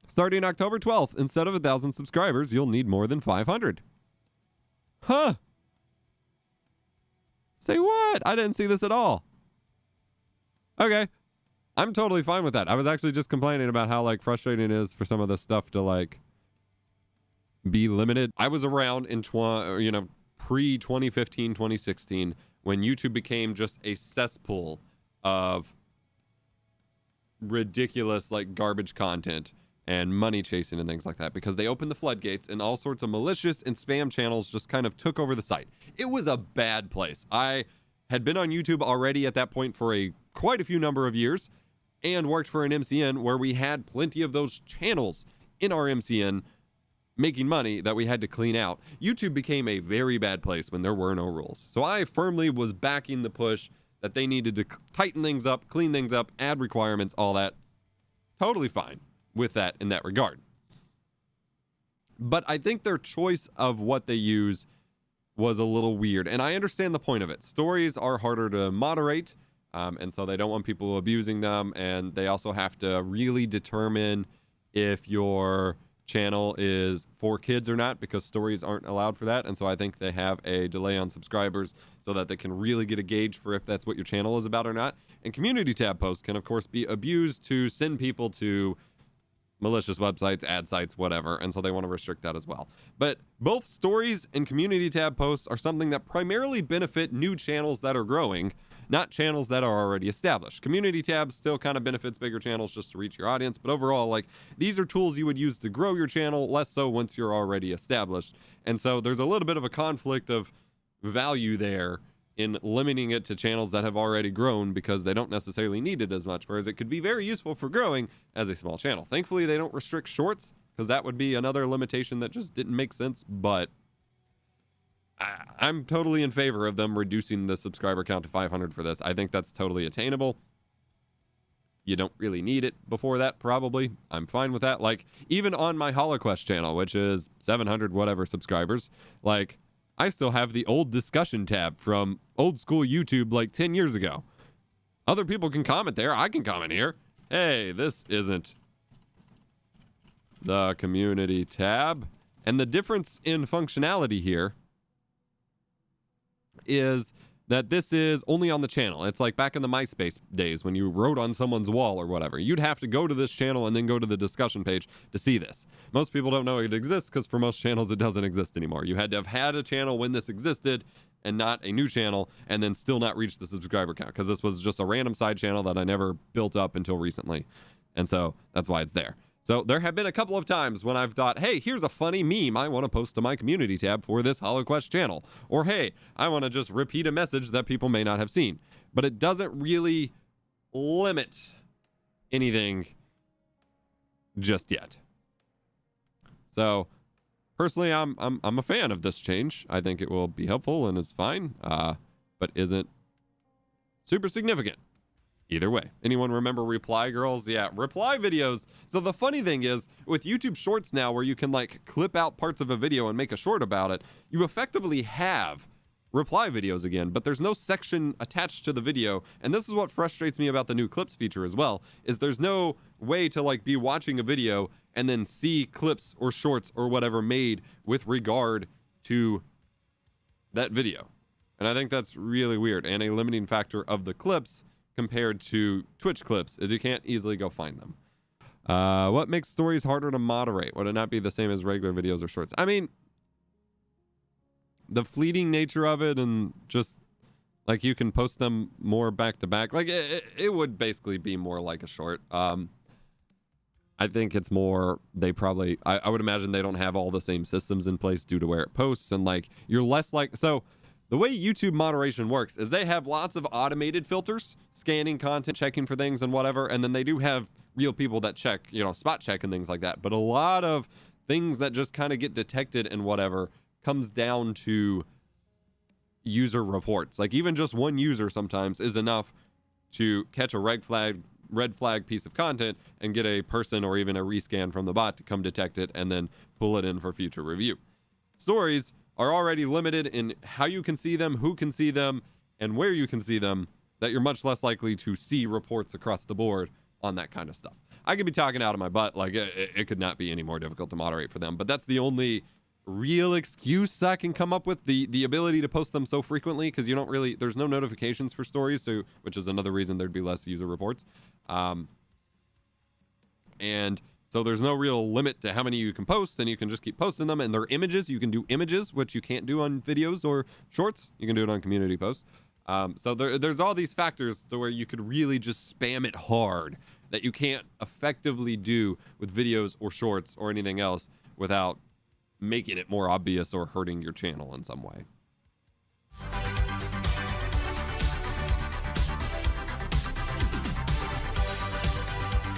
Starting October 12th, instead of 1,000 subscribers, you'll need more than 500. Huh. Say what? I didn't see this at all. Okay. I'm totally fine with that. I was actually just complaining about how, like, frustrating it is for some of this stuff to, like, be limited. I was around in, pre-2015, 2016, when YouTube became just a cesspool of ridiculous, like, garbage content and money chasing and things like that, because they opened the floodgates and all sorts of malicious and spam channels just kind of took over the site. It was a bad place. I had been on YouTube already at that point for quite a few number of years and worked for an MCN where we had plenty of those channels in our MCN making money that we had to clean out. YouTube became a very bad place when there were no rules. So I firmly was backing the push that they needed to tighten things up, clean things up, add requirements, all that. Totally fine with that in that regard. But I think their choice of what they use was a little weird. And I understand the point of it. Stories are harder to moderate, and so they don't want people abusing them. And they also have to really determine if your channel is for kids or not, because stories aren't allowed for that. And so I think they have a delay on subscribers so that they can really get a gauge for if that's what your channel is about or not. And community tab posts can, of course, be abused to send people to malicious websites, ad sites, whatever, and so they want to restrict that as well. But both stories and community tab posts are something that primarily benefit new channels that are growing, not channels that are already established. Community tabs still kind of benefits bigger channels just to reach your audience, but overall, like, these are tools you would use to grow your channel, less so once you're already established. And so there's a little bit of a conflict of value there in limiting it to channels that have already grown because they don't necessarily need it as much, whereas it could be very useful for growing as a small channel. Thankfully, they don't restrict shorts, because that would be another limitation that just didn't make sense, but I'm totally in favor of them reducing the subscriber count to 500 for this. I think that's totally attainable. You don't really need it before that, probably. I'm fine with that. Like, even on my HoloQuest channel, which is 700 whatever subscribers, like, I still have the old discussion tab from old school YouTube like 10 years ago. Other people can comment there. I can comment here. Hey, this isn't the community tab. And the difference in functionality here is that this is only on the channel. It's like back in the MySpace days when you wrote on someone's wall or whatever. You'd have to go to this channel and then go to the discussion page to see this. Most people don't know it exists because for most channels it doesn't exist anymore. You had to have had a channel when this existed and not a new channel, and then still not reach the subscriber count, because this was just a random side channel that I never built up until recently. And so that's why it's there. So there have been a couple of times when I've thought, hey, here's a funny meme I want to post to my community tab for this HoloQuest channel. Or, hey, I want to just repeat a message that people may not have seen. But it doesn't really limit anything just yet. So, personally, I'm a fan of this change. I think it will be helpful and is fine, but isn't super significant. Either way. Anyone remember Reply Girls? Yeah, reply videos. So the funny thing is, with YouTube Shorts now, where you can like clip out parts of a video and make a short about it, you effectively have reply videos again, but there's no section attached to the video. And this is what frustrates me about the new clips feature as well, is there's no way to like be watching a video and then see clips or shorts or whatever made with regard to that video. And I think that's really weird, and a limiting factor of the clips compared to Twitch clips is you can't easily go find them. What makes stories harder to moderate? Would it not be the same as regular videos or shorts? I mean, the fleeting nature of it, and just like you can post them more back to back. Like it would basically be more like a short. I think it's more, they probably, I would imagine they don't have all the same systems in place due to where it posts, and like you're less like, so the way YouTube moderation works is they have lots of automated filters, scanning content, checking for things and whatever. And then they do have real people that check, you know, spot check and things like that. But a lot of things that just kind of get detected and whatever comes down to user reports. Like even just one user sometimes is enough to catch a red flag piece of content and get a person or even a rescan from the bot to come detect it and then pull it in for future review. Stories are already limited in how you can see them, who can see them, and where you can see them, that you're much less likely to see reports across the board on that kind of stuff. I could be talking out of my butt. Like, it could not be any more difficult to moderate for them. But that's the only real excuse I can come up with, the ability to post them so frequently, because you don't really, there's no notifications for stories, so, which is another reason there'd be less user reports. And so there's no real limit to how many you can post, and you can just keep posting them. And they're images. You can do images, which you can't do on videos or shorts. You can do it on community posts. So there's all these factors to where you could really just spam it hard that you can't effectively do with videos or shorts or anything else without making it more obvious or hurting your channel in some way.